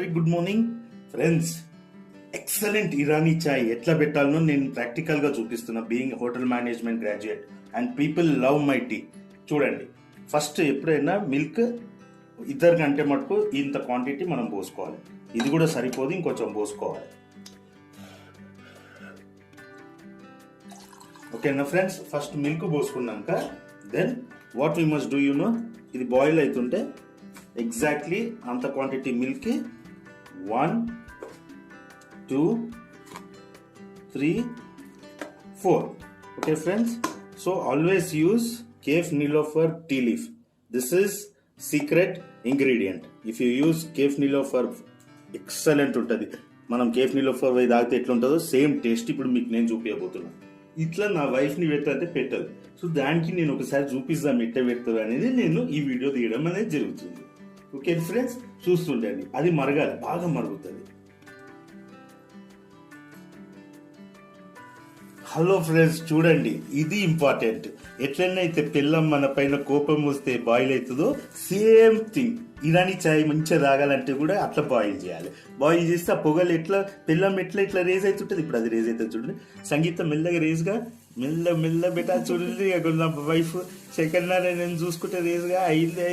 Very good morning friends. Excellent Irani chai ఎట్లా పెట్టాలనో నేను ప్రాక్టికల్ గా చూపిస్తున్నా. Being hotel management graduate and people love my tea. చూడండి, ఫస్ట్ ఎప్పుడైనా మిల్క్ ఇద్దరు కంటే మటుకు ఇంత క్వాంటిటీ మనం పోసుకోవాలి. ఇది కూడా సరిపోదు, ఇంకొంచెం పోసుకోవాలి. ఓకేనా ఫ్రెండ్స్? ఫస్ట్ మిల్క్ పోసుకున్నాక then what we must do ఇది బాయిల్ అవుతుంటే ఎగ్జాక్ట్లీ అంత quantity milk 1 2 3 4. Okay friends, so always use Cafe Nilofer tea leaf. This is secret ingredient. If you use Cafe Nilofer, excellent ఉంటుంది. మనం cafe Niloufer పోయి తాగితే ఎట్లుంటుందో same taste ఇప్పుడు మీకు నేను చూపించబోతున్నా. ఇట్లా నా వైఫ్ని పెట్టంటే పెట్టదు. సో దానికి నేను ఒకసారి చూపిస్తాను ఎట్లా పెడతారు అనేది నేను ఈ వీడియో తీయడం అనేది జరుగుతుంది. ఓకే ఫ్రెండ్స్, చూస్తుండండి. అది మరగాలి, బాగా మరుగుతుంది. హలో ఫ్రెండ్స్, చూడండి, ఇది ఇంపార్టెంట్. ఎట్లనైతే పిల్లం మన పైన కోపం వస్తే బాయిల్ అవుతుందో సేమ్ థింగ్ ఇరానీ చాయ్ మంచిగా తాగాలంటే కూడా అట్లా బాయిల్ చేయాలి. బాయిల్ చేస్తే ఆ పొగలు ఎట్లా పిల్లం ఎట్లా రేజ్ అవుతుంటుంది. ఇప్పుడు అది రేజ్ అవుతుంది చూడండి. సంగీతం మెల్లగా రేజ్గా మెల్ల పెట్టాలి చూడండి. నా వైఫ్ సెకండ్ నేను చూసుకుంటే రేజ్గా అయింది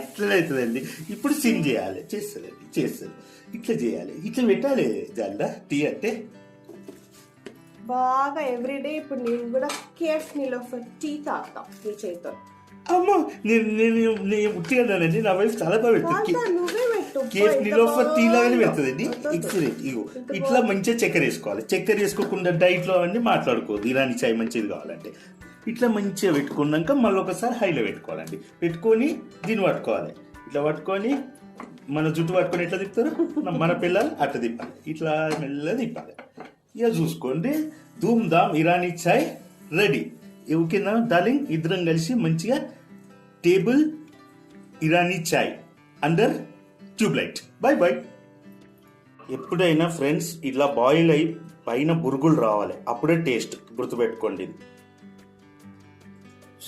ఇట్లా అవుతుందండి. ఇప్పుడు సిమ్ చేయాలి, చేస్తుంది ఇట్లా చేయాలి, ఇట్లా పెట్టాలి. జల్లా టీ అంటే బాగా ఎవ్రీడే. ఇప్పుడు నేను కూడా కేఫ్ నిలోఫర్ టీ తాగుతాం నీ చేతితో. అమ్మో, నేను ఉట్టిగానండి. నా వైఫ్ చాలా బాగా పెడుతుంది. కేఫ్ నిలోఫర్ టీ లాగానే పెడుతుందండి. ఎక్సలెంట్. ఇగో ఇట్లా మంచిగా చక్కెర వేసుకోవాలి. చక్కెర వేసుకోకుండా డైట్ లో అవన్నీ మాట్లాడుకోవద్దు. ఇరానీ చాయ్ మంచిది కావాలంటే ఇట్లా మంచిగా పెట్టుకున్నాక మళ్ళీ ఒకసారి హైలో పెట్టుకోవాలండి. పెట్టుకొని దీన్ని పట్టుకోవాలి. ఇట్లా పట్టుకొని మన జుట్టు పట్టుకొని ఎట్లా తిప్పుతారు మన పిల్లలు అట్లా తిప్పాలి. ఇట్లా మెల్లగా తిప్పాలి. ఇక చూసుకోండి, ధూమ్ ధామ్ ఇరానీ చాయ్ రెడీ. ఓకేనా డార్లింగ్? ఇద్దరం కలిసి మంచిగా table Irani chai under tubelight. By by. ఎప్పుడైనా ఫ్రెండ్స్ ఇట్లా బాయిల్ అయి పైన బురుగులు రావాలి, అప్పుడే టేస్ట్. గుర్తుపెట్టుకోండి.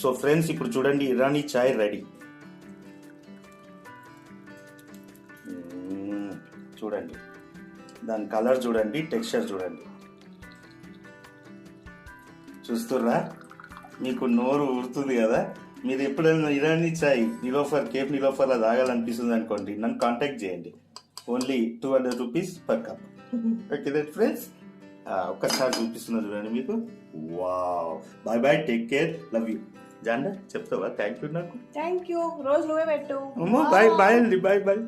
సో ఫ్రెండ్స్, ఇప్పుడు చూడండి, ఇరానీ చాయ్ రెడీ. చూడండి, దాని కలర్ చూడండి, టెక్స్చర్ చూడండి. చూస్తుర్రా? మీకు నోరు ఊరుతుంది కదా. మీరు ఎప్పుడైనా ఇరానీ చాయ్ కేఫ్ నిలోఫర్లా తాగాలనిపిస్తుంది అనుకోండి, నన్ను కాంటాక్ట్ చేయండి. Only 200 rupees per cup. Okay friends, ఒక్కసారి చూపిస్తున్నా చూడండి మీకు. Wow, bye bye, take care, love you. జాండా చెప్తావా థ్యాంక్ యూ? నాకు థ్యాంక్ యూ. రోజు నువ్వే పెట్టు. బాయ్ బాయ్ అండి, బాయ్ బాయ్.